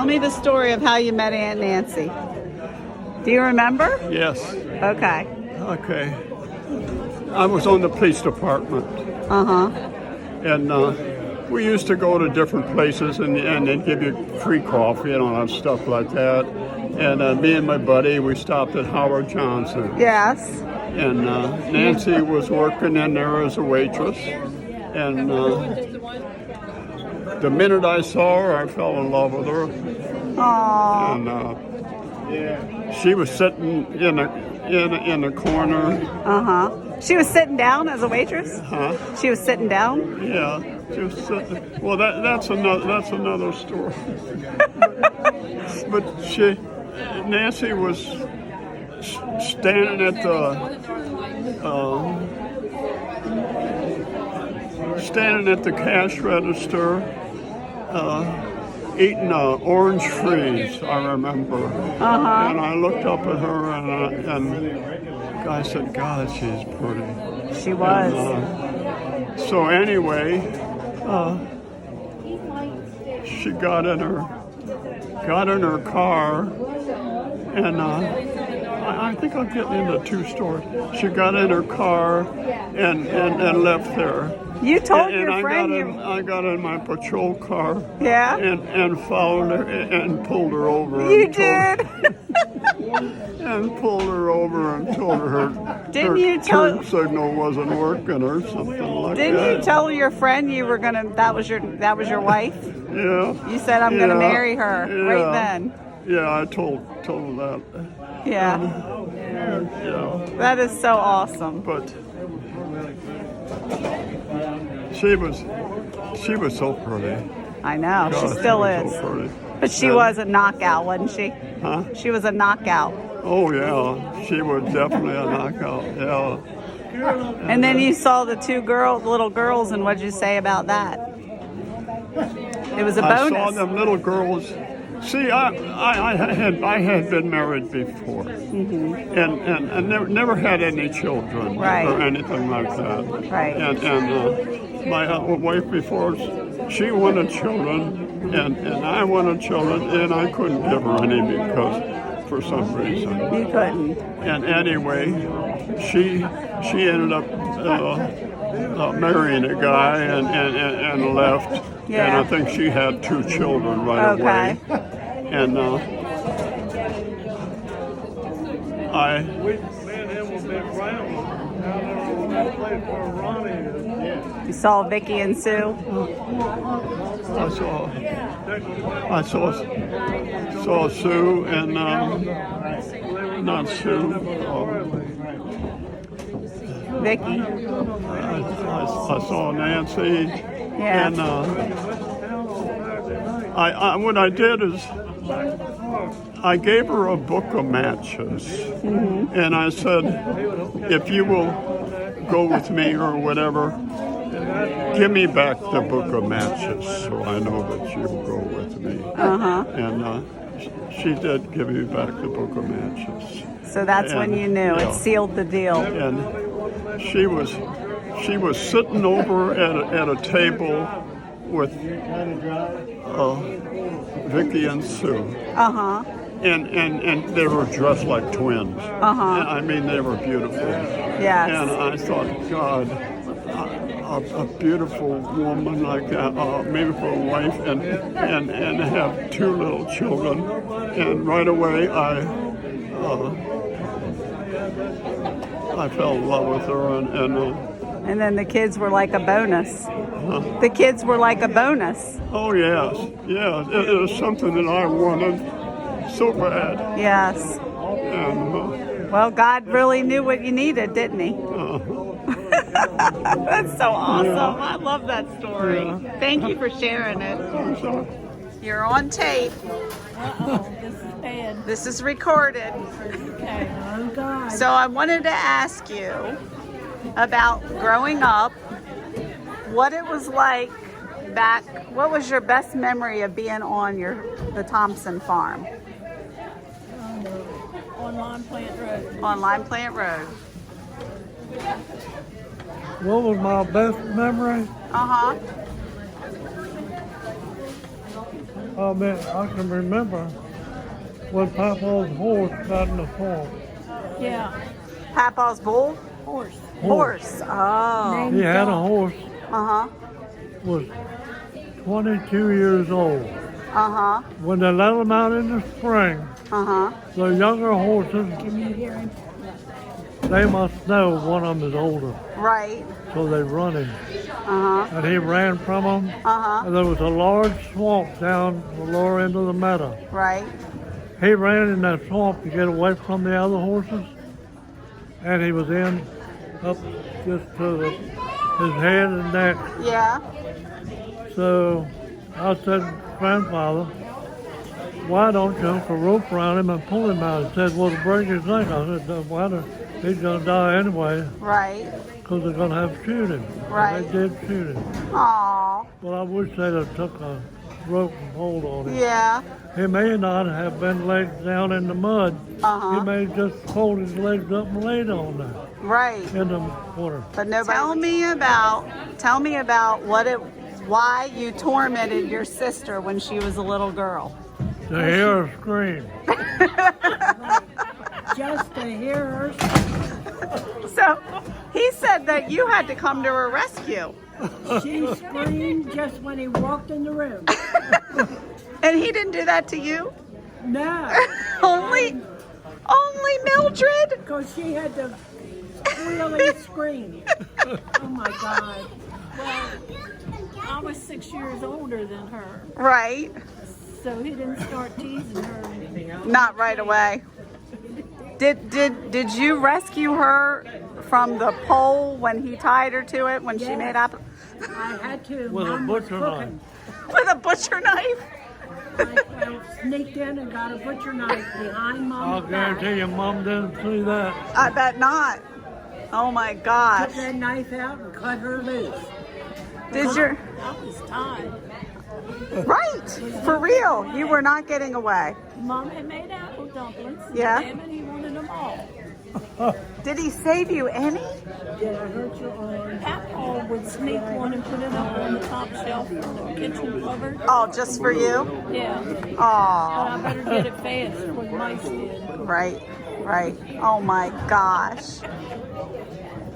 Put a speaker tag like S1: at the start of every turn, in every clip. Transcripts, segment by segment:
S1: Tell me the story of how you met Aunt Nancy. Do you remember?
S2: Yes.
S1: Okay.
S2: Okay. I was on the police department. And we used to go to different places and they'd give you free coffee and stuff like that. And me and my buddy, we stopped at Howard Johnson.
S1: Yes.
S2: And Nancy was working in there as a waitress. And the minute I saw her, I fell in love with her.
S1: Aww.
S2: And she was sitting in a corner.
S1: She was sitting down as a waitress?
S2: Huh?
S1: She was sitting down?
S2: Yeah, just sitting. Well, that's another story. But Nancy was standing at the cash register, eating an orange freeze. I remember, and I looked up at her, and I said, "God, she's pretty."
S1: She was.
S2: And, so anyway, she got in her car, and I think I'm getting into two stories. She got in her car and left there.
S1: You told
S2: And
S1: your friend
S2: I got in my patrol car.
S1: Yeah?
S2: And followed her and pulled her over.
S1: You did?
S2: And pulled her over and told her
S1: Didn't
S2: her
S1: you tell-
S2: turn signal wasn't working or something like that.
S1: Didn't you tell your friend you were gonna? That was your wife?
S2: Yeah.
S1: You said I'm gonna marry her right
S2: Yeah.
S1: then.
S2: Yeah, I told her that.
S1: Yeah.
S2: Yeah.
S1: That is so awesome.
S2: But she was so pretty.
S1: I know.
S2: God,
S1: She still
S2: was
S1: is.
S2: so pretty.
S1: But she
S2: And-
S1: was a knockout, wasn't she?
S2: Huh?
S1: She was a knockout.
S2: Oh yeah, she was definitely a knockout. Yeah.
S1: And then you saw the little girls, and what'd you say about that? It was a
S2: I
S1: bonus.
S2: saw them little girls. See, I had been married before, and never had any children
S1: Right.
S2: or anything like that.
S1: Right.
S2: And my wife before, she wanted children, and I wanted children, and I couldn't give her any because for some reason.
S1: You couldn't.
S2: And anyway, she ended up marrying a guy and left.
S1: Yeah.
S2: And I think she had 2 children right
S1: Okay.
S2: away. And
S1: You saw Vicky and Sue.
S2: I saw Sue and not Sue.
S1: Vicky.
S2: I saw Nancy.
S1: Yeah.
S2: And what I did is I gave her a book of matches, and I said, if you will go with me or whatever, give me back the book of matches so I know that you'll go with me. And she did give me back the book of matches.
S1: So that's when you knew
S2: yeah.
S1: it sealed the deal.
S2: And she was sitting over at a table with Vicky and Sue. And they were dressed like twins. I mean, they were beautiful.
S1: Yes.
S2: And I thought, God, a beautiful woman like that, maybe for a wife, and have 2 little children. And right away, I fell in love with her,
S1: And then the kids were like a bonus. The kids were like a bonus.
S2: oh yes, it was something that I wanted so bad.
S1: Yes.
S2: And
S1: Well, God really knew what you needed, didn't he? That's so awesome. I love that story. Thank you for sharing it.
S2: so,
S1: You're on tape.
S3: This is bad.
S1: This is recorded.
S3: Okay. Oh, God.
S1: So I wanted to ask you about growing up, what it was like back, what was your best memory of being on the Thompson farm?
S3: On Lime Plant Road.
S1: On Lime Plant Road.
S4: What was my best memory? I mean, I can remember when Papa's horse got in the swamp.
S3: Yeah,
S1: Papa's bull?
S3: horse.
S1: Horse. Oh.
S3: Named
S4: He had a
S3: Doc.
S4: horse,
S1: Uh-huh.
S4: was 22 years old.
S1: Uh-huh.
S4: When they let him out in the spring,
S1: Uh-huh.
S4: the younger horses,
S3: Can you hear him?
S4: they must know one of them is older,
S1: Right.
S4: so they run him.
S1: Uh-huh.
S4: And he ran from them,
S1: Uh-huh.
S4: and there was a large swamp down the lower end of the meadow.
S1: Right.
S4: He ran in that swamp to get away from the other horses, and he was in up just to his head and neck.
S1: Yeah.
S4: So I said, Grandfather, why don't you hook a rope around him and pull him out? He said, well, to break his neck. I said, no matter. He's going to die anyway
S1: Right.
S4: because they're going to have to shoot him.
S1: Right.
S4: And they did shoot him.
S1: Aw.
S4: Well, I wish they'd have took a rope and hold on him.
S1: Yeah.
S4: He may not have been laid down in the mud.
S1: Uh-huh.
S4: He may just hold his legs up and laid on there
S1: Right.
S4: in the water.
S1: But nobody. Tell me about why you tormented your sister when she was a little girl.
S4: To hear her scream.
S3: Just to hear her.
S1: So he said that you had to come to her rescue.
S3: She screamed just when he walked in the room.
S1: And he didn't do that to you?
S3: No,
S1: Only Mildred?
S3: because she had to really scream. Oh my God. Well, I was 6 years older than her,
S1: Right.
S3: so he didn't start teasing her.
S1: Not right away. Did you rescue her from the pole when he tied her to it when she
S3: Yes.
S1: made up
S3: I had to.
S4: With a
S3: Mom was
S4: butcher
S3: cooking.
S1: with a butcher knife?
S3: I sneaked in and got a butcher knife behind
S4: I'll
S3: Mom's back.
S4: guarantee you Mom didn't see that.
S1: I bet not. Oh my gosh.
S3: Took that knife out and cut her loose.
S1: Did your
S3: I was tied.
S1: right? For real. You were not getting away.
S3: Mom had made apple dumplings.
S1: Yeah.
S3: Damn it, he wanted them all.
S1: Did he save you any?
S3: Did I hurt your arm? Papa would sneak one and put it up on the top shelf of the kitchen cupboard.
S1: Oh, just for you?
S3: Yeah. But I
S1: Oh,
S3: better get it fast before the mice did.
S1: right. Oh my gosh.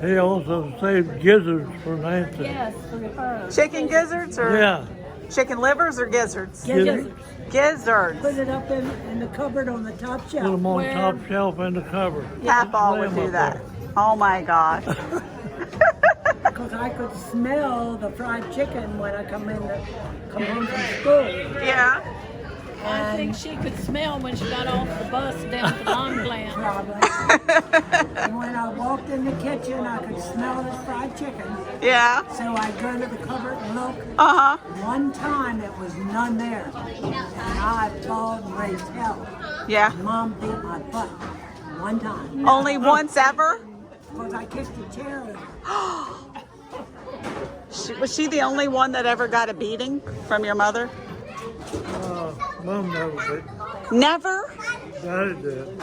S4: He also saved gizzards for Nancy.
S3: Yes, for her.
S1: Chicken gizzards or
S4: Yeah.
S1: chicken livers or gizzards?
S3: Gizzards.
S1: Gizzards.
S3: Put it up in the cupboard on the top
S4: Put
S3: shelf.
S4: them on
S3: Where-
S4: top shelf in the cupboard.
S1: Papa
S4: Lay
S1: would
S4: 'em
S1: do
S4: up
S1: that.
S4: there.
S1: Oh my gosh.
S3: Because I could smell the fried chicken when I come home from school.
S1: Yeah.
S3: I think she could smell when she got off the bus down to Montblanc. Probably. And when I walked in the kitchen, I could smell the fried chicken.
S1: Yeah.
S3: So I'd go to the cupboard and look.
S1: Uh-huh.
S3: One time there was none there. And I told and raised hell.
S1: Yeah.
S3: Mom beat my butt. One time.
S1: Only once ever?
S3: Because I kicked a chair over.
S1: Was she the only one that ever got a beating from your mother?
S4: Mom never did.
S1: Never?
S4: Daddy did.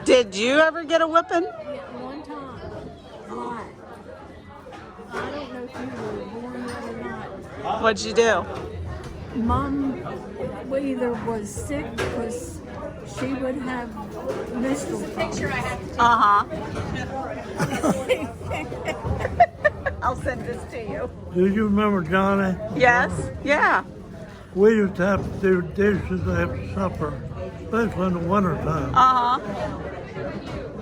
S1: Did you ever get a whipping?
S3: Yeah, one time. Why? I don't know if you were born yet or not.
S1: What'd you do?
S3: Mom either was sick because she would have menstrual problems.
S1: Uh-huh. I'll send this to you.
S4: Do you remember Johnny?
S1: Yes? Yeah.
S4: We used to have to do dishes after supper, especially in the wintertime.
S1: Uh-huh.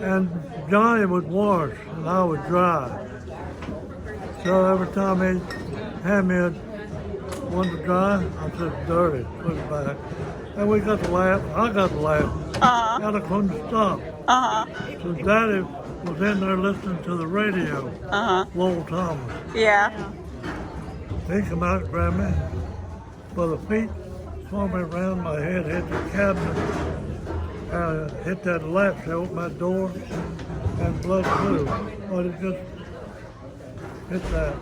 S4: And Johnny would wash and I would dry. So every time he'd hand me one to dry, I said, dirty, put it back. And we got to laugh. I got to laugh.
S1: Uh-huh.
S4: And I couldn't stop.
S1: Uh-huh.
S4: So Daddy was in there listening to the radio,
S1: Uh-huh.
S4: Lowell Thomas.
S1: Yeah.
S4: He come out and grabbed me by the feet, swung me around, my head hit the cabinet, hit that latch, I opened my door, and blood flew. But it just hit that.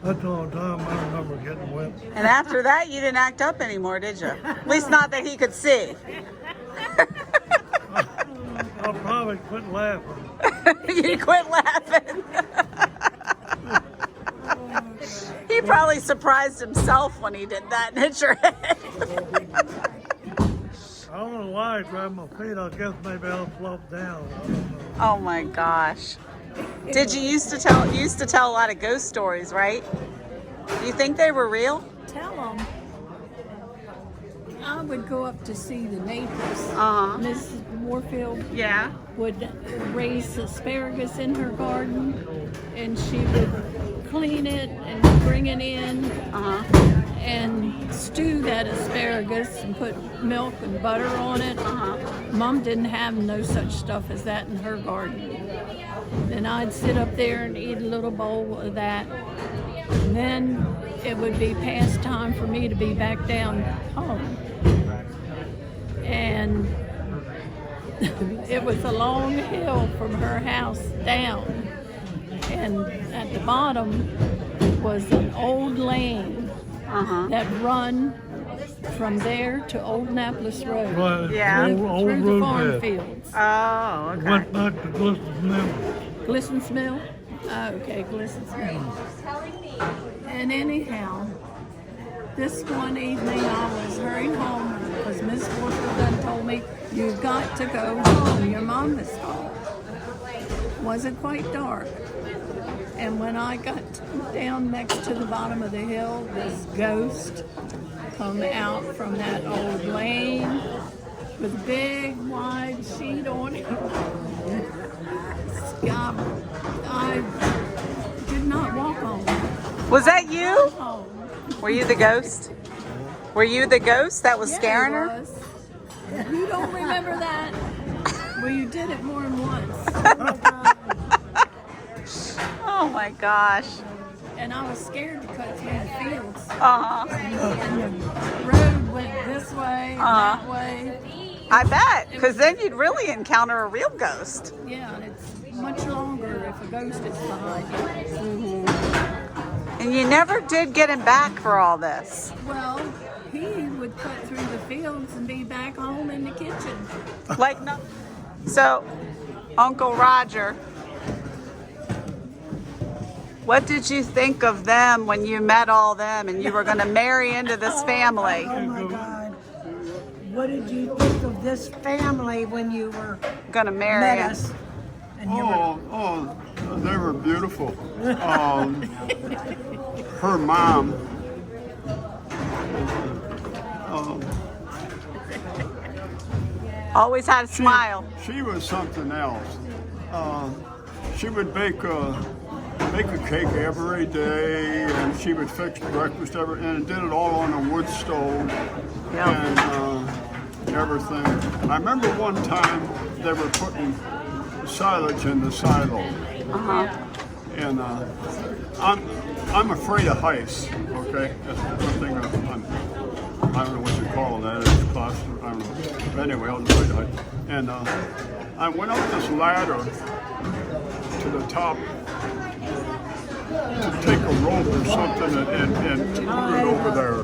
S4: That's the only time I remember getting whipped.
S1: And after that, you didn't act up anymore, did you? At least not that he could see.
S4: I'll probably quit laughing.
S1: You quit laughing. He probably probably surprised himself when he did that and hit your head.
S4: I don't know why I grabbed my feet. I guess maybe I'll flop down. I don't know.
S1: Oh my gosh. Did you used to tell a lot of ghost stories, right? Do you think they were real?
S3: Tell them. I would go up to see the neighbors. Mrs. Warfield
S1: Yeah.
S3: would raise asparagus in her garden, and she would clean it and bring it in and stew that asparagus and put milk and butter on it. Mom didn't have no such stuff as that in her garden. And I'd sit up there and eat a little bowl of that. And then it would be past time for me to be back down home. And it was a long hill from her house down. And at the bottom was an old lane that run from there to Old Annapolis Road.
S4: Right.
S1: Yeah.
S3: Through the
S4: road
S3: farm
S4: bed.
S3: fields.
S1: Oh, okay.
S4: Went back to Gliston's Mill.
S3: Gliston's Mill? Oh, okay, Gliston's Mill. And anyhow, this one evening I was hurrying home because Miss Warfield done told me, you've got to go home, your mom is home. Wasn't quite dark. And when I got down next to the bottom of the hill, this ghost come out from that old lane with a big wide sheet on it. I did not walk home.
S1: Was that you?
S3: Home.
S1: Were you the ghost? Were you the ghost that was scaring
S3: Yeah,
S1: her?
S3: it was. You don't remember that? Well, you did it more than once.
S1: Oh my gosh.
S3: And I was scared to cut through the fields.
S1: Uh-huh.
S3: And the road went this way and that way.
S1: I bet, because then you'd really encounter a real ghost.
S3: Yeah, and it's much longer if a ghost is behind you.
S1: And you never did get him back for all this.
S3: Well, he would cut through the fields and be back home in the kitchen.
S1: Like no. So, Uncle Roger, what did you think of them when you met all them and you were going to marry into this family?
S5: Oh my God. What did you think of this family when you were
S1: Going to marry
S5: met
S1: him.
S5: us? And you were,
S2: Oh, they were beautiful. Her mom,
S1: Always had a smile.
S2: she was something else. She would bake a cake every day, and she would fix breakfast and did it all on a wood stove and everything. I remember one time they were putting silage in the silo, and I'm afraid of heights. Okay, that's one thing I don't know what you call that. It's class. I don't know. But anyway, I was afraid of heights, and I went up this ladder to the top to take a rope or something and put it over there.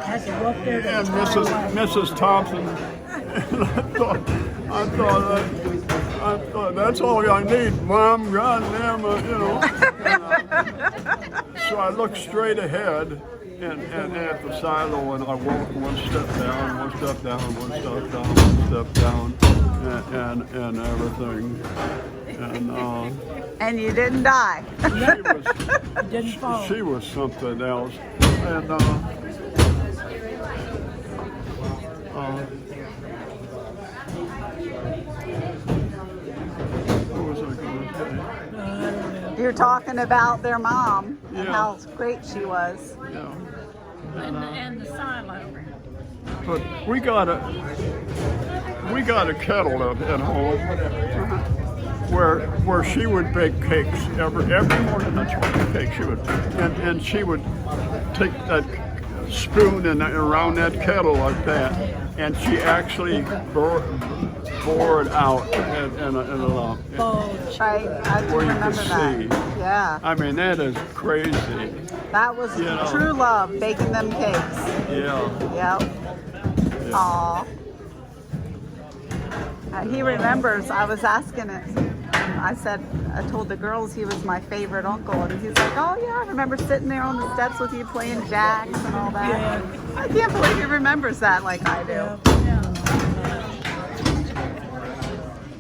S5: had to go up there to
S2: And
S5: the top.
S2: Mrs. Thompson, I thought that's all I need, Mom. Goddamn, So I looked straight ahead and at the silo, and I walked one step down, one step down, one step down, one step down, and everything.
S1: And you didn't die.
S5: Didn't fall.
S2: She was something else, and what was I going to say?
S1: You're talking about their mom and
S2: Yeah.
S1: how great she was.
S2: Yeah.
S3: And the silo.
S2: But we got a kettle at home where she would bake cakes every morning. That's what cake she would, and she would take that spoon and around that kettle like that, and she actually bore it out in a lump.
S1: Right? I do
S2: Where you
S1: remember
S2: could
S1: that.
S2: see.
S1: Yeah.
S2: I mean, that is crazy.
S1: That was
S2: You know.
S1: true love, baking them cakes.
S2: Yeah.
S1: Yep. Aw. He remembers. I was asking it. I told the girls he was my favorite uncle, and he's like, oh yeah, I remember sitting there on the steps with you playing jacks and all that.
S5: Yeah.
S1: I can't believe he remembers that like I do.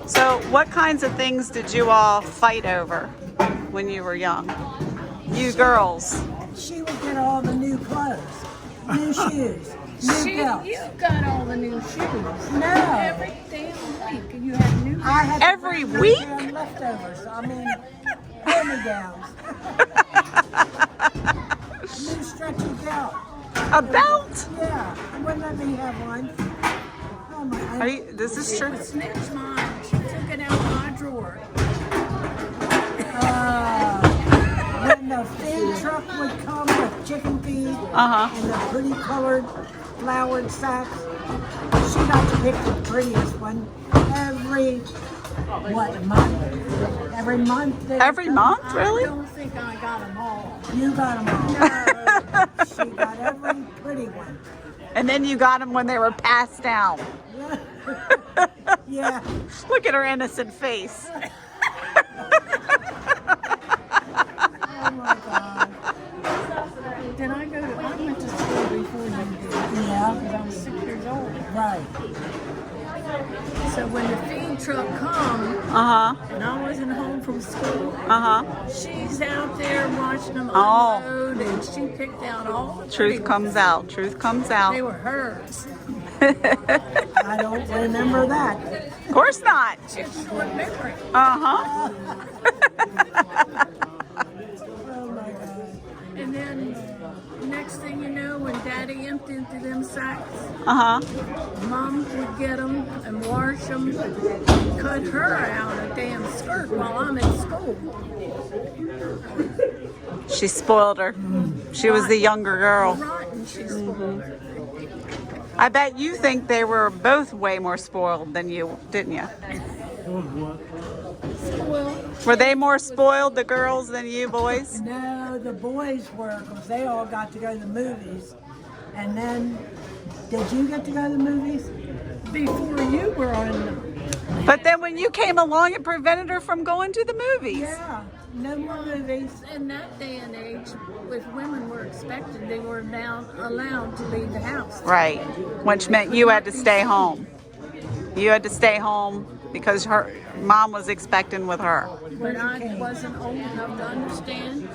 S1: So what kinds of things did you all fight over when you were young? You girls.
S5: She would get all the new clothes, new shoes, new belts.
S3: You got all the new shoes.
S5: No.
S3: Every damn week you had new
S5: I had to
S1: Every
S5: bring
S1: week?
S5: them leftovers. I mean, hand-me-downs. New stretchy belt.
S1: A belt?
S5: Yeah, I wouldn't let me have one. Oh my!
S1: This is true.
S3: snitch mine. She took it out of my drawer.
S5: When the feed truck would come with chicken feed and the pretty colored flowered sacks, she got to pick the prettiest one every month? Every month?
S1: Every month,
S3: I
S1: really?
S3: don't think I got them all.
S5: You got them all. She got every pretty one.
S1: And then you got them when they were passed down.
S5: Yeah.
S1: Look at her innocent face.
S5: Oh my God.
S3: Then I went to school before you did.
S5: Yeah.
S3: Because I was 6 years old.
S5: Right.
S3: So when the feed truck come, and I wasn't home from school, she's out there watching them unload, and she picked out all the pretty
S1: Truth comes out. Truth comes
S3: They
S1: out.
S3: were hers.
S5: I don't remember that.
S1: Of course not.
S3: She had short memory.
S1: Uh-huh.
S5: Oh my God.
S3: And then next thing you know, when Daddy emptied into them sacks, Mom would get them and wash them, cut her out a damn skirt while I'm in school.
S1: She spoiled her. She was the younger girl.
S3: Rotten, she spoiled her.
S1: I bet you think they were both way more spoiled than you, didn't you?
S3: Well,
S1: Were they more spoiled, the girls, than you boys?
S5: No, the boys were, because they all got to go to the movies. And then, did you get to go to the movies?
S3: before you were on them.
S1: But then when you came along, it prevented her from going to the movies.
S5: Yeah, no more movies.
S3: In that day and age, if women were expected, they were now allowed to leave the house.
S1: Right, which meant you had to stay home. You had to stay home because her mom was expecting with her.
S3: But I wasn't old enough to understand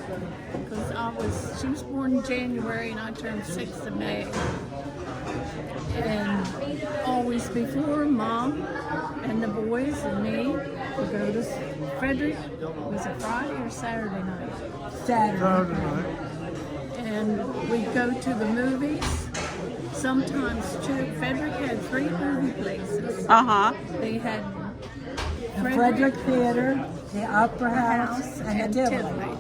S3: because she was born in January and I turned 6th of May. And always before Mom and the boys and me would go to Frederick. Was it Friday or Saturday night?
S5: Saturday.
S3: And we'd go to the movies. Sometimes too. Frederick had 3 movie places. They had
S5: The Frederick Theater, the Opera House, and the Tivoli.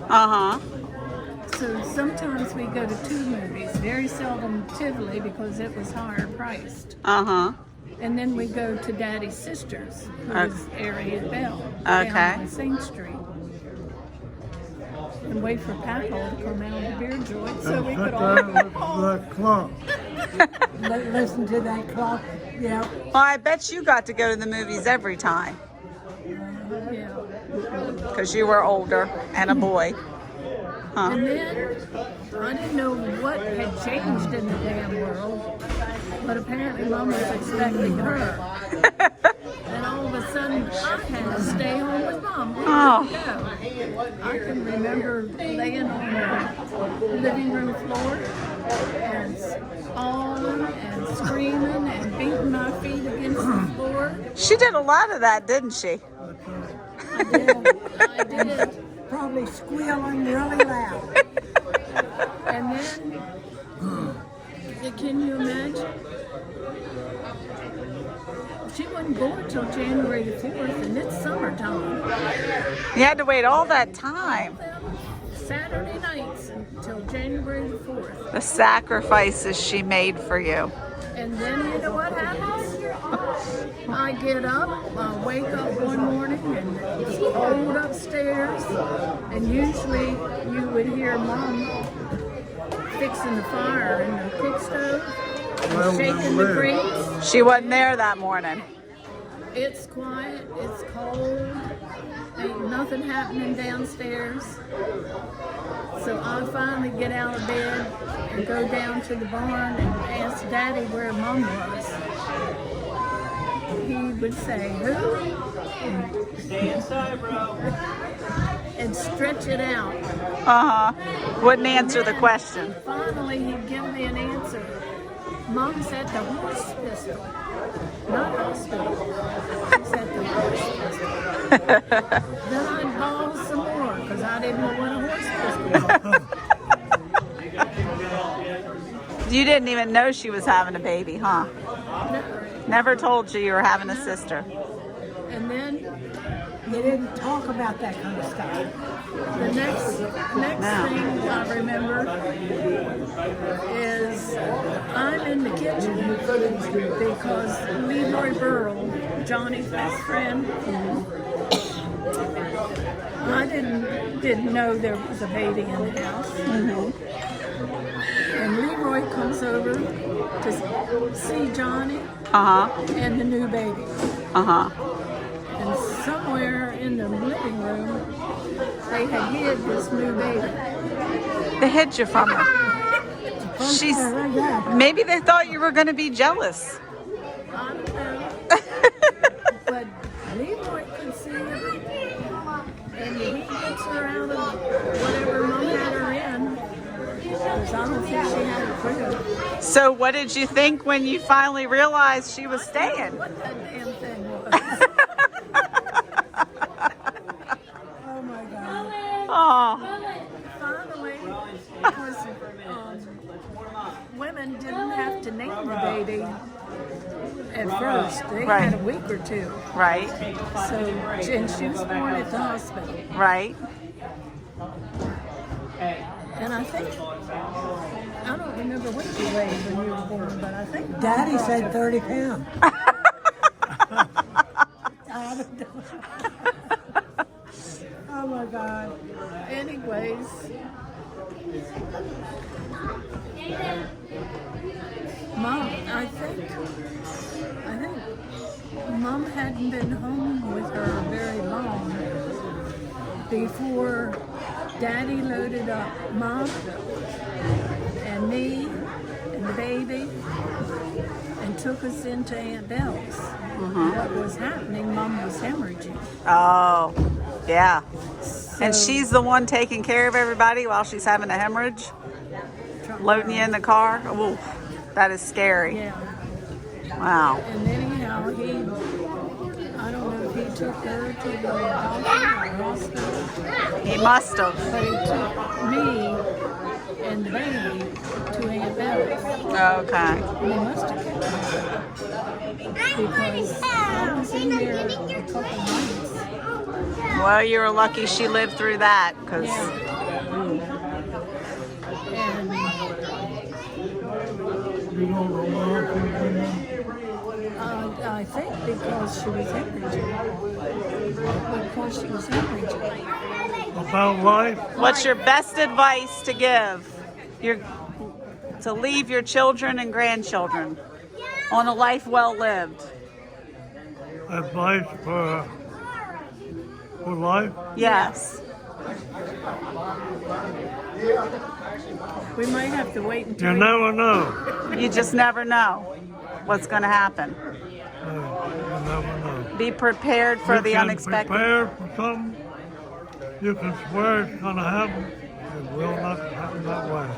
S3: So sometimes we go to 2 movies, very seldom Tivoli because it was higher priced. And then we go to Daddy's sister's, who was Harriet Bell, down on St. Street. And wait for Papa to come out of the beer joint so we could all
S4: The clock.
S5: Listen to that clock. Yeah.
S1: Well, I bet you got to go to the movies every time
S3: Yeah.
S1: because you were older and a boy.
S3: And then I didn't know what had changed in the damn world, but apparently Mom was expecting her. And all of a sudden, I had to stay home with Mom. Where did we go? I can remember laying on the living room floor and bawling and screaming and beating my feet against the floor.
S1: She did a lot of that, didn't she?
S3: I did.
S5: Probably squealing really loud.
S3: And then, can you imagine? She wasn't born till January the 4th, and it's summertime.
S1: You had to wait all that time.
S3: Saturday nights until January the 4th.
S1: The sacrifices she made for you.
S3: And then you know what happens? I get up, I wake up one morning and it's cold upstairs, and usually you would hear Mom fixing the fire in the cook stove, shaking the grates.
S1: She wasn't there that morning.
S3: It's quiet, it's cold, ain't nothing happening downstairs. So I finally get out of bed and go down to the barn and ask Daddy where Mom was. He would say, who?
S6: Stay inside, bro.
S3: And stretch it out.
S1: Wouldn't answer the question.
S3: Finally, he'd give me an answer. Mom's at the hospital, not hospital. She's at the hospital. Then I'd bawl some more because I didn't know what a hospital was.
S1: You didn't even know she was having a baby, huh? Never told you were having a sister.
S3: And then
S5: You didn't talk about that kind of stuff.
S3: the next thing I remember is I'm in the kitchen because Leroy Burrell, Johnny's best friend, I didn't know there was a baby in the house. And Leroy comes over to see Johnny and the new baby. And somewhere in the living room, they had hid this new baby.
S1: They hid you from her. Maybe they thought you were going to be jealous.
S3: I don't know. But Leroy could see her. And he gets her out of whatever Mom had her in. Because I don't think she had a crib.
S1: So what did you think when you finally realized she was staying?
S3: What that damn thing was.
S5: Oh my God.
S1: Oh,
S3: Finally, because women didn't have to name the baby at first. They had a week or two.
S1: right,
S3: So, and she was born at the hospital.
S1: right.
S3: And I think, I don't remember what you weighed when you were born, but I think
S5: Daddy said 30 pounds. I don't know. Oh my God.
S3: anyways, Mom, I think Mom hadn't been home with her very long before Daddy loaded up Mom and me and the baby and took us into Aunt Belle's. What was happening, Mom was hemorrhaging.
S1: Oh, yeah. And she's the one taking care of everybody while she's having a hemorrhage, loading you in the car. Ooh, that is scary.
S3: Yeah.
S1: Wow.
S3: And anyhow, I don't know if he took her to the doctor or hospital,
S1: He must have.
S3: but he took me and the baby to Aunt Belle's.
S1: Okay.
S3: And they must have kept her because I was in there a couple months.
S1: Well, you were lucky she lived through that, because
S3: And
S4: You don't know why
S3: I think because she was hemorrhaging. Because she was hemorrhaging.
S4: about life.
S1: what's your best advice to give to leave your children and grandchildren on a life well lived?
S4: Advice for life.
S1: Yes.
S3: We might have to wait until
S4: You never know.
S1: You just never know what's going to happen.
S4: You never know.
S1: Be prepared for the
S4: You can
S1: unexpected.
S4: prepare for something. You can swear it's going to happen. It will not happen that way.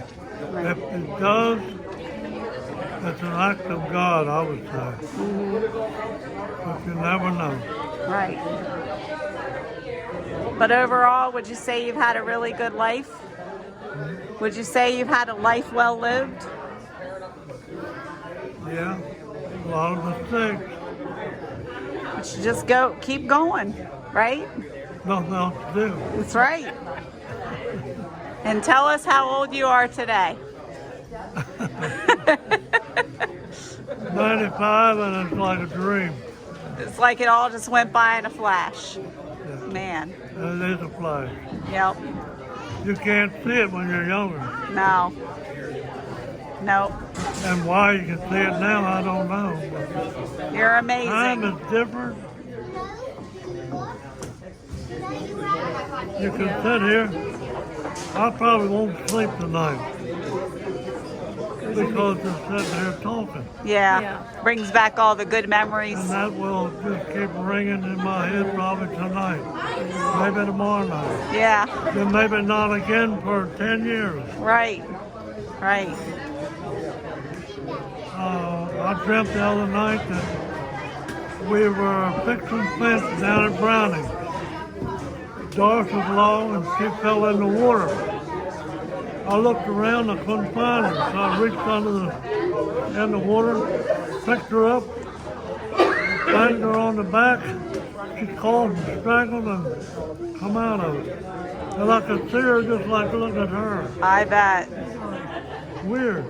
S4: If it does, it's an act of God, I would say. But you never know.
S1: Right. But overall, would you say you've had a really good life? Would you say you've had a life well lived?
S4: Yeah, a lot of mistakes.
S1: You should just keep going, right?
S4: Nothing else to do.
S1: That's right. And tell us how old you are today.
S4: 95 and it's like a dream.
S1: It's like it all just went by in a flash. Man.
S4: It is a flash.
S1: Yep.
S4: You can't see it when you're younger.
S1: No. Nope.
S4: And why you can see it now, I don't know.
S1: You're
S4: Time
S1: amazing.
S4: is different. You can sit here. I probably won't sleep tonight because they're sitting here talking.
S1: Yeah. Brings back all the good memories.
S4: And that will just keep ringing in my head probably tonight, maybe tomorrow night.
S1: Yeah.
S4: Then maybe not again for 10 years.
S1: Right. Right.
S4: I dreamt the other night that we were fixing fence down at Browning. Doris was low and she fell in the water. I looked around, I couldn't find her, so I reached in the water, picked her up, banged her on the back. She called and strangled and come out of it. And I could see her just like look at her.
S1: I bet.
S4: Weird.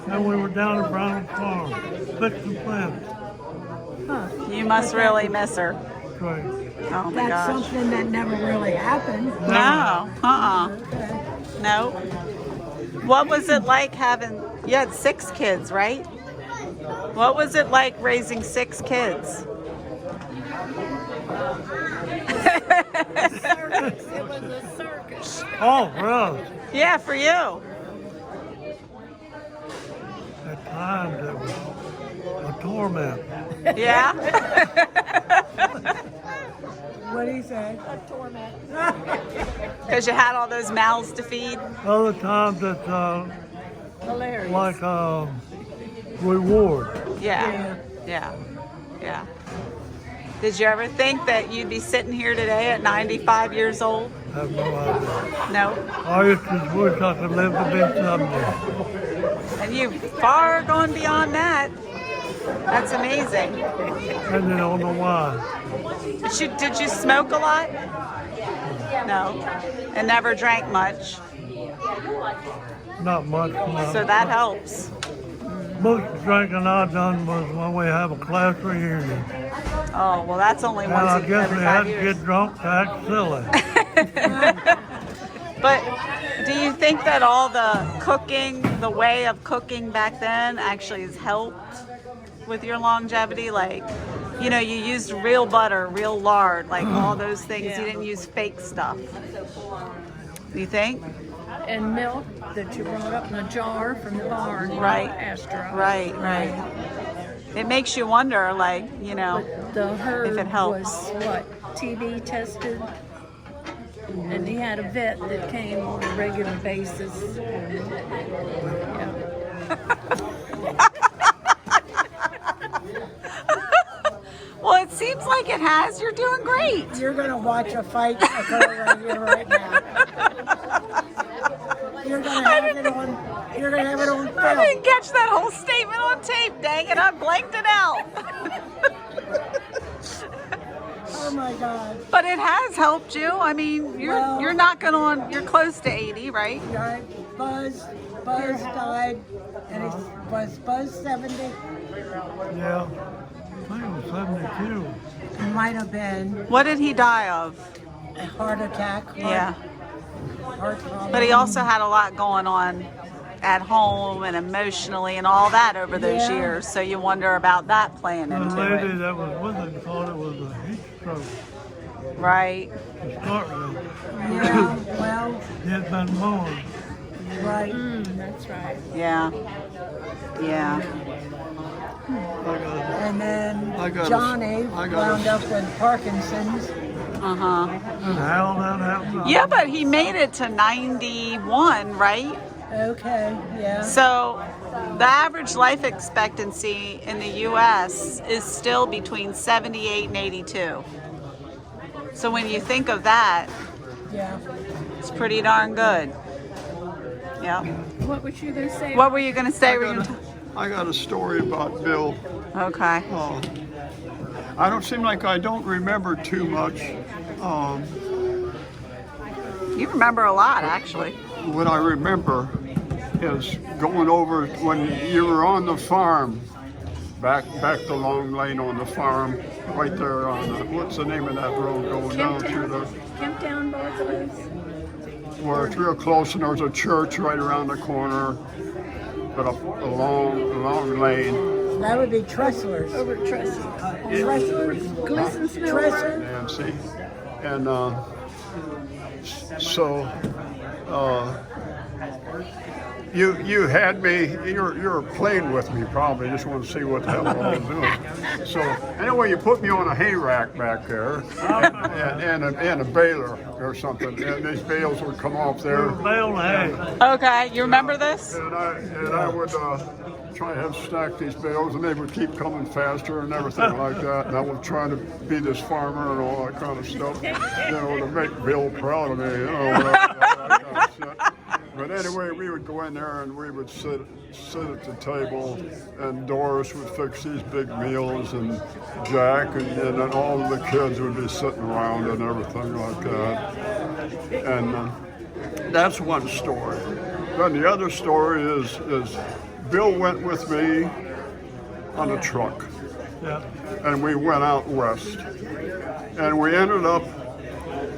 S4: And we were down at Brown Farm, fixing plants.
S1: You must really miss her.
S4: Great.
S1: Oh my
S5: That's
S1: gosh.
S5: something that never really happened.
S1: No. No. What was it like having, you had 6 kids, right? What was it like raising 6 kids?
S3: It was a circus.
S4: Oh, really?
S1: Yeah, for you.
S4: At times it was a torment.
S1: Yeah.
S5: What do you say?
S3: A torment.
S1: Because you had all those mouths to feed.
S4: Other times it's
S3: Hilarious.
S4: like reward.
S1: Yeah. Yeah. Yeah. Did you ever think that you'd be sitting here today at 95 years old?
S4: I have no idea.
S1: No.
S4: I used to wish I could live to be 70.
S1: And you've far gone beyond that. That's amazing.
S4: And you don't know why.
S1: Did you smoke a lot? No. And never drank much.
S4: Not much. No.
S1: So that helps.
S4: Most drinking I done was when we have a class reunion.
S1: Oh, well, that's only
S4: And I
S1: once
S4: guess
S1: every
S4: we had
S1: 5
S4: to
S1: years.
S4: get drunk to act silly.
S1: But do you think that all the cooking, the way of cooking back then actually has helped with your longevity? Like, you know, you used real butter, real lard, like all those things. You didn't use fake stuff. You think?
S3: And milk that you brought up in a jar from the barn.
S1: Right.
S3: Astro.
S1: Right, right. It makes you wonder, like, you know,
S3: But the herd
S1: if it helps.
S3: was what? TB tested. And he had a vet that came on a regular basis. Yeah.
S1: Well, it seems like it has. You're doing great.
S5: You're going to watch a fight occur right here, right now. You're going to have it on. You're going to have it on
S1: I
S5: film.
S1: didn't catch that whole statement on tape, dang it. I blanked it out.
S5: Oh my God.
S1: But it has helped you. I mean, you're not going on, you're close to 80, right?
S5: Right. Buzz died, and was Buzz 70?
S4: Yeah. I think it was 72.
S5: Might have been
S1: What did he die of?
S5: a heart attack.
S1: Yeah.
S5: Heart problem.
S1: But he also had a lot going on at home and emotionally and all that over those
S5: Yeah.
S1: years. So you wonder about that playing
S4: The
S1: into
S4: lady
S1: it.
S4: that was with him thought it was a heat stroke
S1: Right.
S4: to start with.
S5: Yeah, well,
S4: He had been mourned.
S5: right.
S3: That's right.
S1: Yeah. Yeah.
S5: And then
S2: I got a-
S5: Johnny
S2: I got a-
S5: wound up with Parkinson's.
S1: Uh-huh.
S4: And how that happened?
S1: Yeah, but he made it to 91, right?
S5: Okay, yeah.
S1: So the average life expectancy in the U.S. is still between 78 and 82. So when you think of that,
S5: Yeah.
S1: it's pretty darn good. Yeah.
S3: What was you going to say?
S1: What were you going to say? Were you gonna
S2: I got a story about Bill.
S1: okay.
S2: I don't seem like I don't remember too much.
S1: You remember a lot, actually.
S2: What I remember is going over when you were on the farm, back the long lane on the farm, right there on the, what's the name of that road going down through the,
S3: Kemptown Barclays.
S2: where it's real close, and there's a church right around the corner, but a long lane.
S5: That would be Tressler's.
S3: Over at Trestle.
S5: Tressler's?
S3: Gleason's Mill
S5: Tressler?
S2: And see, and So, you had me. You're playing with me probably. Just want to see what the hell I was doing. So anyway, you put me on a hay rack back there, and a baler or something, and these bales would come off there.
S4: Bale hay.
S1: Okay, you remember this?
S2: And I would try to stack these bales, and they would keep coming faster and everything like that. And I was trying to be this farmer and all that kind of stuff, to make Bill proud of me, that kind of shit. But anyway, we would go in there and we would sit at the table, and Doris would fix these big meals, and Jack, and then all of the kids would be sitting around and everything like that. And that's one story. Then the other story is Bill went with me on a truck, and we went out west, and we ended up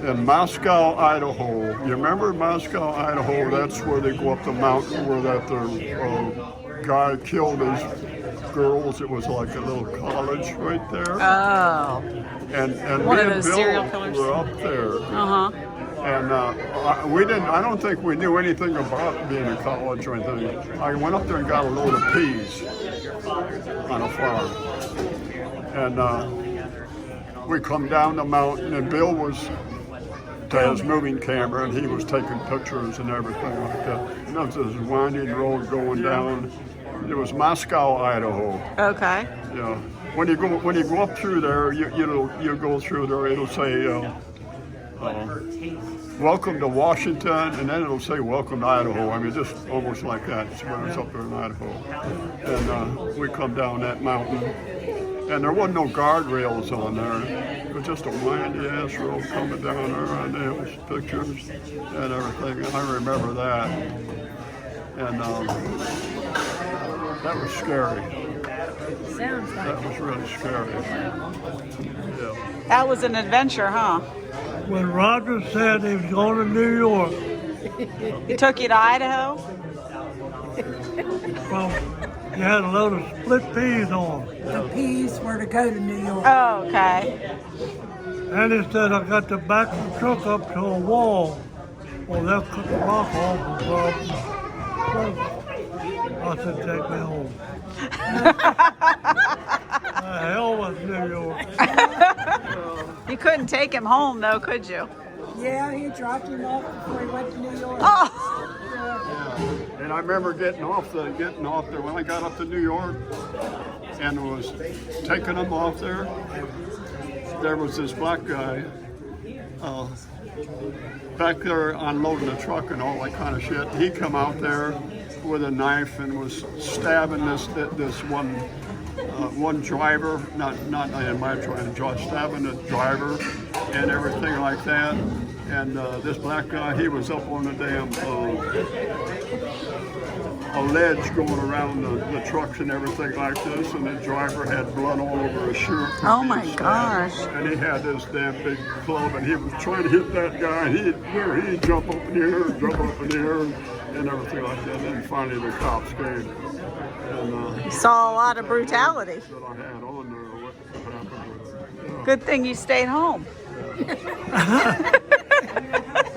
S2: in Moscow, Idaho. You remember Moscow, Idaho? That's where they go up the mountain where that the guy killed his girls. It was like a little college right there.
S1: Oh.
S2: And
S1: One
S2: me
S1: of
S2: and
S1: those
S2: Bill
S1: serial killers.
S2: were up there.
S1: Uh-huh.
S2: And we didn't. I don't think we knew anything about being in college or anything. I went up there and got a load of peas on a farm, and we come down the mountain, and Bill was to his moving camera, and he was taking pictures and everything like that. And there was this winding road going down. It was Moscow, Idaho.
S1: Okay.
S2: Yeah. When you go up through there, you go through there. It'll say. Welcome to Washington, and then it'll say welcome to Idaho. I mean, just almost like that. It's when it's up there in Idaho. And we come down that mountain, and there wasn't no guardrails on there. It was just a windy ass road coming down there, and there was pictures and everything. And I remember that. And that was scary.
S3: Sounds like
S2: That was really scary. Yeah.
S1: That was an adventure, huh?
S4: When Roger said he was going to New York,
S1: He took you to Idaho?
S4: well, he had a load of split peas on.
S5: The peas were to go to New York.
S1: Oh, okay.
S4: And he said, I got to back the truck up to a wall. Well, they'll cut the rock off the problem. I said, take me home. The hell was New York.
S1: You couldn't take him home, though, could you?
S5: Yeah, he dropped him off before he went to New York.
S1: Oh!
S2: And I remember getting off there when I got up to New York and was taking them off there. There was this black guy back there unloading the truck and all that kind of shit. He come out there with a knife and was stabbing this one driver, not in my truck, stabbing the driver and everything like that. And this black guy, he was up on a damn a ledge going around the trucks and everything like this, and the driver had blood all over his shirt.
S1: Oh my gosh.
S2: And he had this damn big club, and he was trying to hit that guy. He'd jump up in the air, jump up in the air, and everything like that. And then finally the cops came. And,
S1: You saw a lot of brutality.
S2: that I had on there, what happened.
S1: Good thing you stayed home.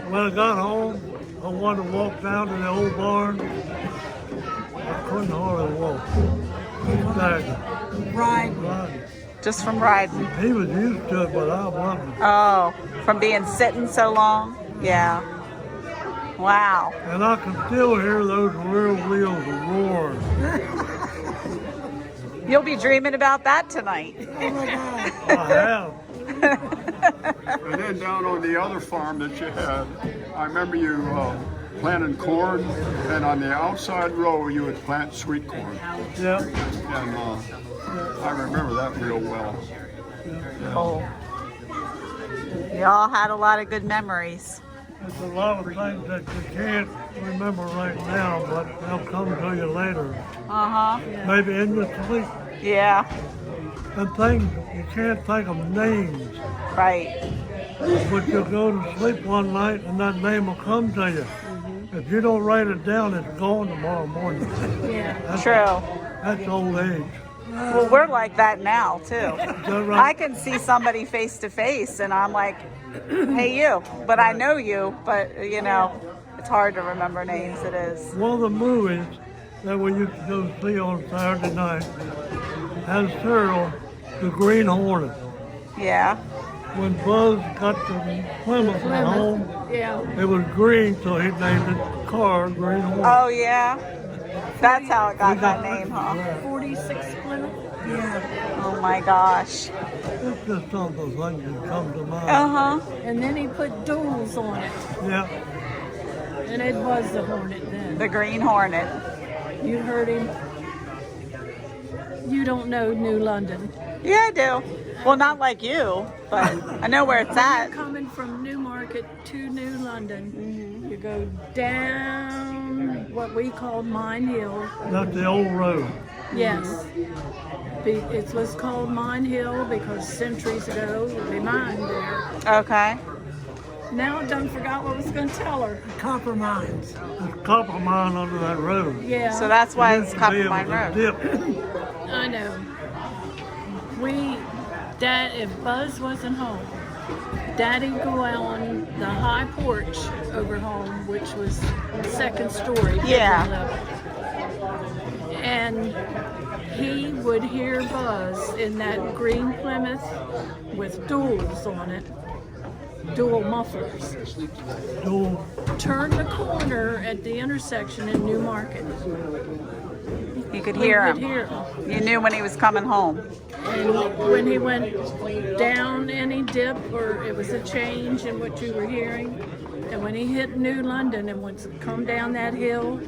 S4: When I got home, I wanted to walk down to the old barn. I couldn't hardly walk.
S5: Right.
S1: Just from riding.
S4: He was used to it, but I wasn't.
S1: Oh, from being sitting so long? Yeah. Wow.
S4: And I can still hear those rear wheels roaring.
S1: You'll be dreaming about that tonight.
S5: Oh my God.
S4: I have.
S2: And then down on the other farm that you had, I remember you planting corn, and on the outside row you would plant sweet corn.
S4: Yeah.
S2: And I remember that real well.
S1: Oh. Y'all had a lot of good memories.
S4: There's a lot of things that you can't remember right now, but they'll come to you later.
S1: Uh-huh.
S4: Maybe in your sleep.
S1: Yeah.
S4: And things, you can't think of names.
S1: Right.
S4: But you'll go to sleep one night and that name will come to you. If you don't write it down, it's gone tomorrow morning.
S3: yeah.
S4: That's,
S1: True.
S4: That's old age.
S1: Well, we're like that now too.
S4: that right?
S1: I can see somebody face to face, and I'm like, "Hey, you," but I know you. But you know, it's hard to remember names. It is.
S4: One of the movies that we used to go see on Saturday night had Cyril, the Green Hornet.
S1: Yeah.
S4: When Buzz got to Plymouth and home,
S3: Yeah.
S4: it was green, so he named the car Green Hornet.
S1: Oh yeah. That's how it got that name, huh?
S3: 46 Plymouth.
S5: Yeah.
S1: Oh my gosh.
S4: It's just some of the things that come to mind.
S1: Uh huh.
S3: And then he put duals on it.
S4: Yeah.
S3: And it was the Hornet then.
S1: The Green Hornet.
S3: You heard him. You don't know New London.
S1: Yeah, I do. Well, not like you, but I know where it's at.
S3: Coming from Newmarket to New London, you go down what we call Mine Hill.
S4: That's the old road.
S3: Yes. It was called Mine Hill because centuries ago they mined there.
S1: Okay.
S3: Now I done forgot what I was going to tell her.
S5: Copper mines.
S4: There's copper mine under that road.
S3: Yeah.
S1: So that's why it's
S4: Be
S1: Copper
S4: able
S1: Mine
S4: to
S1: Road.
S4: dip.
S3: I know. If Buzz wasn't home, Daddy'd go out on the high porch over home, which was second story.
S1: Yeah.
S3: level. And he would hear Buzz in that green Plymouth with duals on it, dual mufflers.
S4: So
S3: Turn the corner at the intersection in Newmarket.
S1: You could
S3: We
S1: hear
S3: could
S1: him.
S3: hear him.
S1: You knew when he was coming home.
S3: And when he went down any dip or it was a change in what you were hearing, and when he hit New London and would come down that hill,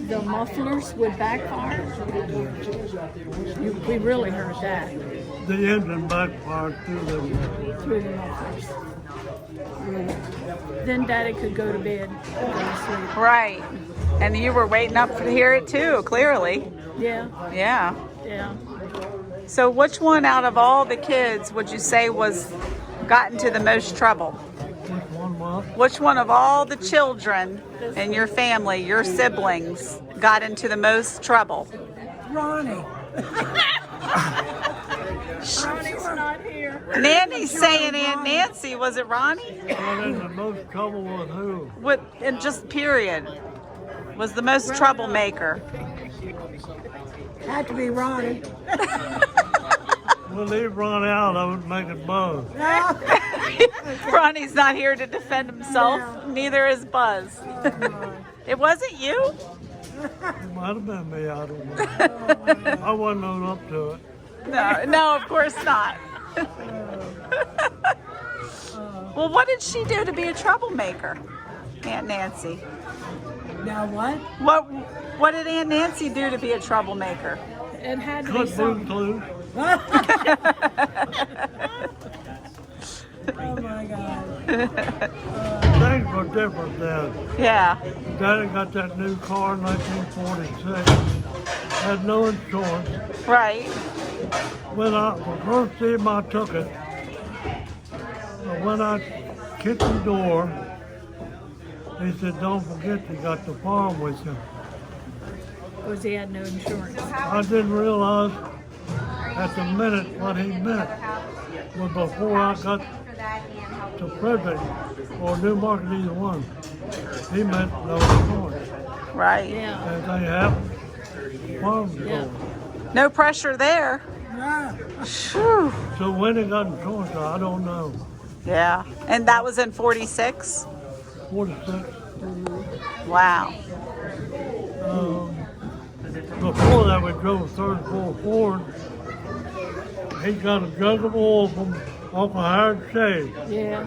S3: the mufflers would backfire. We really heard that
S4: the engine backfired through the
S3: through the mufflers. Then Daddy could go to bed and go to sleep.
S1: Right. And you were waiting up to hear it too, clearly.
S3: Yeah,
S1: Yeah.
S3: yeah.
S1: So which one out of all the kids would you say got into the most trouble?
S4: which one was.
S1: Which one of all the children in your family, your siblings, got into the most trouble?
S5: Ronnie.
S3: Ronnie's not here.
S1: Nanny's saying Aunt Nancy. Was it Ronnie?
S4: Got in the most trouble with who?
S1: What, in just period, was the most troublemaker?
S5: Had to be Ronnie.
S4: When they run out, I was making Buzz.
S1: Ronnie's not here to defend himself.
S5: No.
S1: Neither is Buzz. It wasn't you?
S4: It might have been me, I don't know. I wasn't on up to it.
S1: No, of course not. Well, what did she do to be a troublemaker, Aunt Nancy?
S5: Now what?
S1: What did Aunt Nancy do to be a troublemaker?
S3: It had to be
S4: Cut boots
S3: something.
S4: loose.
S5: Oh my God.
S4: Things were different then.
S1: Yeah.
S4: Daddy got that new car in 1946. Had no insurance.
S1: Right.
S4: When the first time I took it, when I kitchen door, he said, "Don't forget you got the farm with you."
S3: Because he had no insurance.
S4: I didn't realize at the minute what he meant. But before I got to Frederick or Newmarket, either one, he meant no insurance.
S1: Right.
S3: Yeah.
S4: And they have farm
S3: Yeah.
S4: door.
S1: No pressure there.
S5: Yeah.
S1: Phew.
S4: So when he got insurance, I don't know.
S1: Yeah. And that was in 46?
S4: 46.
S1: Wow.
S4: Before that, we drove a 34 Ford. He got a jug of oil from off a hired shade.
S3: Yeah.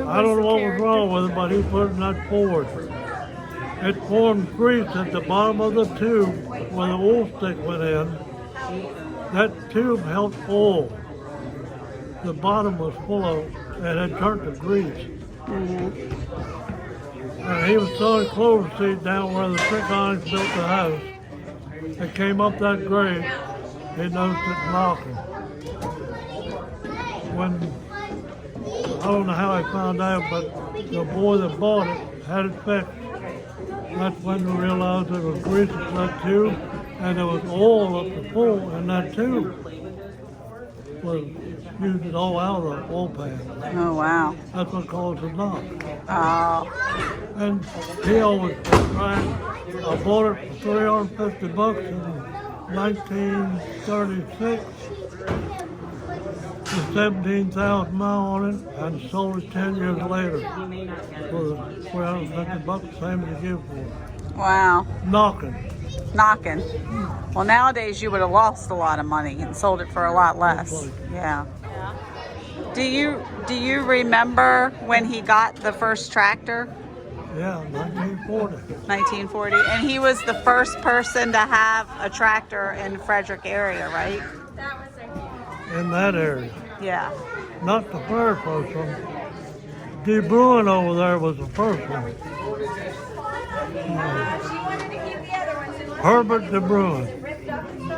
S4: I don't know what was wrong with it, but he put it in that Ford. It formed grease at the bottom of the tube where the oil stick went in. That tube held oil. The bottom was full of, it had turned to grease. And he was throwing clover seed down where the Trickons built the house. It came up that grade. He noticed it knocking. When, I don't know how he found out, but the boy that bought it had it fixed. That's when we realized it was grease in that tube, and there was oil up the pole, and that too was used it all out of the oil pan.
S1: Oh, wow.
S4: That's what caused the knock.
S1: Oh,
S4: And he always tried. I bought it for $350 in 1936. With 17,000 miles on it, and sold it 10 years later for $350, same as you give for it.
S1: wow.
S4: Knocking.
S1: Knocking. Well, nowadays you would have lost a lot of money and sold it for a lot less. Yeah. Do you remember when he got the first tractor?
S4: Yeah, 1940.
S1: 1940. And he was the first person to have a tractor in Frederick area, right?
S4: In that area.
S1: Yeah.
S4: Not the first person. De Bruin over there was the first one. Herbert De Bruin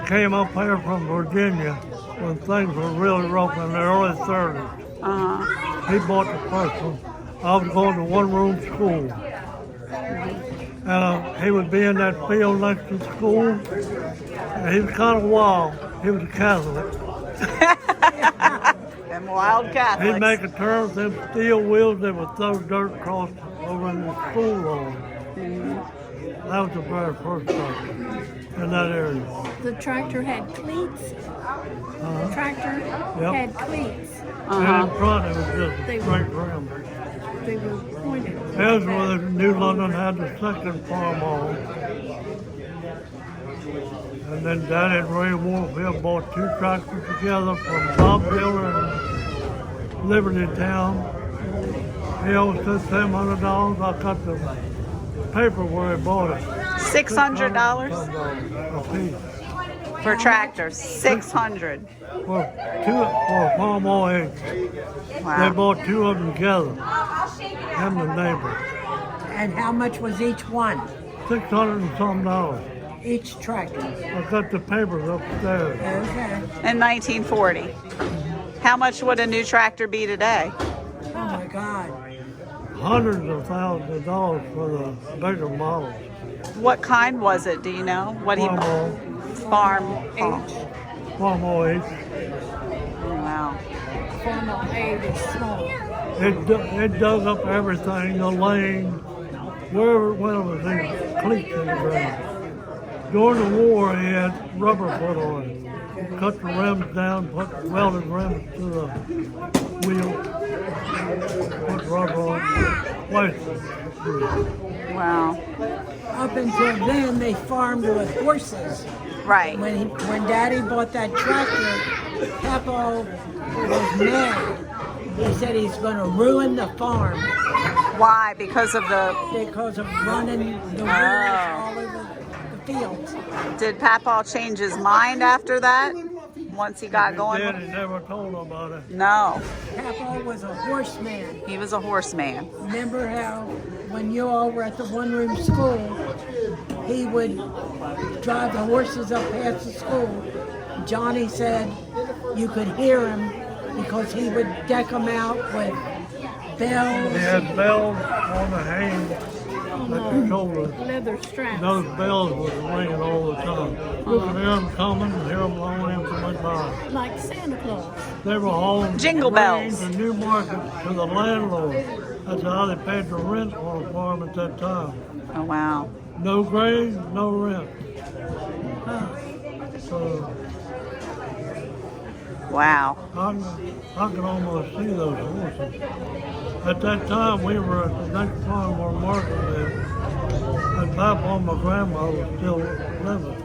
S4: came up here from Virginia when things were really rough in the early 30s.
S1: Uh-huh.
S4: He bought the first one. I was going to one-room school. He would be in that field next to school. And he was kind of wild. He was a Catholic.
S1: Them wild Catholics.
S4: He'd make a turn with them steel wheels that would throw dirt across over in the school lawn. That was the very first tractor in that area.
S3: The tractor had cleats. The tractor
S4: Yep.
S3: had cleats.
S4: And in front it was just a
S3: They
S4: straight rim.
S3: They were pointed.
S4: Here's where New London had the second farm hall. And then Daddy and Ray Warfield bought two tractors together from Bob Diller in Liberty Town. He owed us $700. I got the paper where he bought it.
S1: $600
S4: a piece.
S1: for tractors. $600.
S4: For farm all acres. They
S1: Wow.
S4: bought two of them together. Him and the neighbor.
S5: And how much was each one?
S4: $600 and some dollars.
S5: Each tractor.
S4: I got the papers upstairs.
S5: Okay.
S1: In 1940. How much would a new tractor be today?
S5: Oh my God.
S4: Hundreds of thousands of dollars for the bigger models.
S1: What kind was it? Do you know? What he
S4: Farm all.
S1: farm? Oh,
S4: Farm all H.
S1: wow.
S3: Formal A was small.
S4: It dug up everything, the lane, wherever it went was these cleats in the ground. During the war, he had rubber put on it. Cut the rims down, put welded rims to the wheel, put rubber on it, placed it.
S1: Wow.
S5: Up until then, they farmed with horses.
S1: Right.
S5: When Daddy bought that tractor, Papa was mad. He said he's going to ruin the farm
S1: Why? Because of the.
S5: because of running the wheels
S1: Oh.
S5: all over the fields.
S1: Did Papa change his mind after that? Once he got going?
S4: Daddy never told about it.
S1: No.
S5: Papa was a horseman.
S1: He was a horseman.
S5: Remember how when you all were at the one-room school, he would drive the horses up past the school. Johnny said you could hear him because he would deck them out with bells.
S4: He had bells on the hand at the shoulder.
S3: Leather straps.
S4: Those bells was ringing all the time. You could hear them coming and hear them blowing in from went by.
S3: Like Santa Claus.
S4: They were hauling
S1: Jingle bells.
S4: grain to Newmarket to the landlord. That's how they paid the rent on a farm at that time.
S1: Oh, wow.
S4: No grain, no rent. So
S1: Wow.
S4: I could almost see those horses. At that time, we were at the next farm where Martin lived, and Papa and my grandma was still living.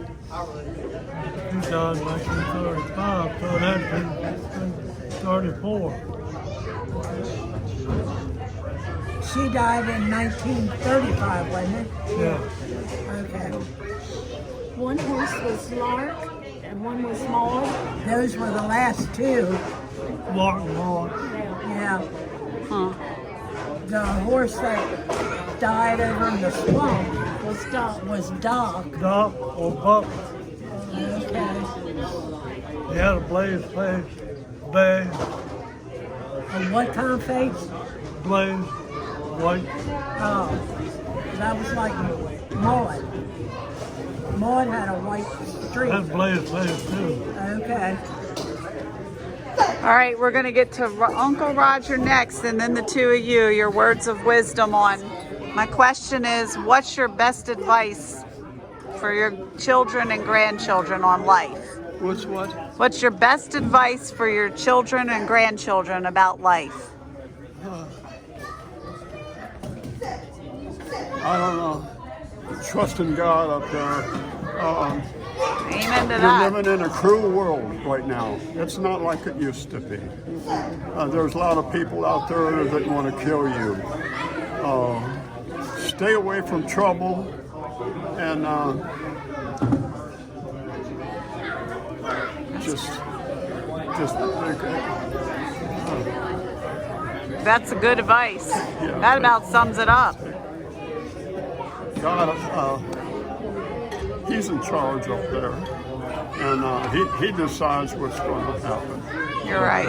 S4: She died in 1935, so it had been 34.
S5: She died in 1935, wasn't it?
S4: Yeah.
S5: Okay.
S3: One horse was Lark and one was Maud.
S5: Those were the last two.
S4: Martin Maud.
S5: Yeah.
S1: Huh.
S5: The horse that died over in the swamp
S3: Was Doc.
S5: was Doc.
S4: Doc or Buck.
S5: Okay.
S4: He had a blaze face, bay,
S5: And what kind of face?
S4: blaze, white.
S5: Oh, that was like Maud. Maud had a white streak.
S4: That Blaze plays too.
S5: Okay.
S1: All right, we're going to get to Uncle Roger next, and then the two of you, your words of wisdom on. My question is, what's your best advice for your children and grandchildren on life?
S2: What's what?
S1: What's your best advice for your children and grandchildren about life?
S2: I don't know. Trust in God up there.
S1: Amen to
S2: We're
S1: that.
S2: living in a cruel world right now. It's not like it used to be. There's a lot of people out there that want to kill you. Stay away from trouble and just
S1: That's a good advice. That about sums it up.
S2: God, He's in charge up there, and he decides what's going to happen.
S1: You're right.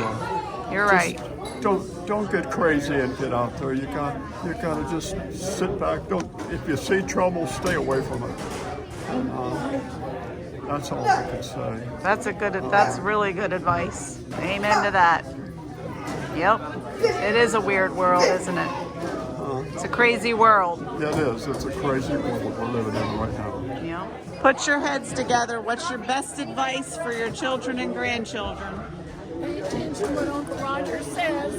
S1: You're right.
S2: Don't get crazy and get out there. You gotta just sit back. If you see trouble, stay away from it. That's all I can say.
S1: That's really good advice. Amen to that. Yep. It is a weird world, isn't it? It's a crazy world.
S2: It is. It's a crazy world we're living in right now.
S1: Yeah. Put your heads together. What's your best advice for your children and grandchildren?
S3: Pay attention to what Uncle Roger says.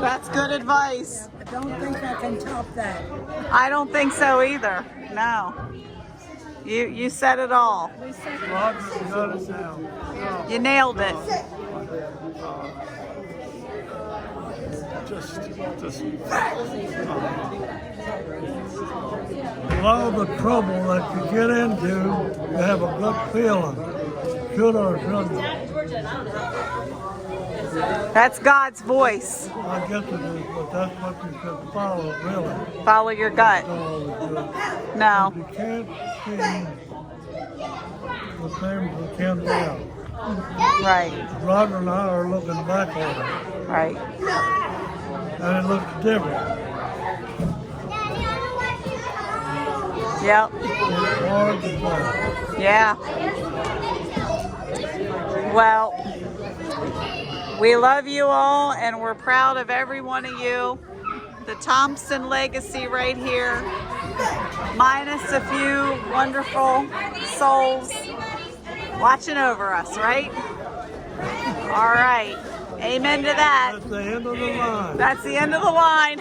S1: That's good advice.
S5: I don't think I can top that.
S1: I don't think so either. No. You said it all.
S4: Roger got it down.
S1: You nailed it.
S2: Just
S4: A lot of the trouble that you get into, you have a good feeling. Should or shouldn't.
S1: That's God's voice.
S4: I guess it is, but that's what you should follow, really.
S1: Follow your gut. No.
S4: You can't see the things we can now.
S1: Right.
S4: Roger and I are looking back on it,
S1: Right.
S4: and it looks different.
S1: Yep.
S4: It's hard to find.
S1: Yeah. Well, we love you all, and we're proud of every one of you. The Thompson legacy right here, minus a few wonderful souls watching over us, right? All right. Amen to that.
S4: That's the end of the line.
S1: That's the end of the line.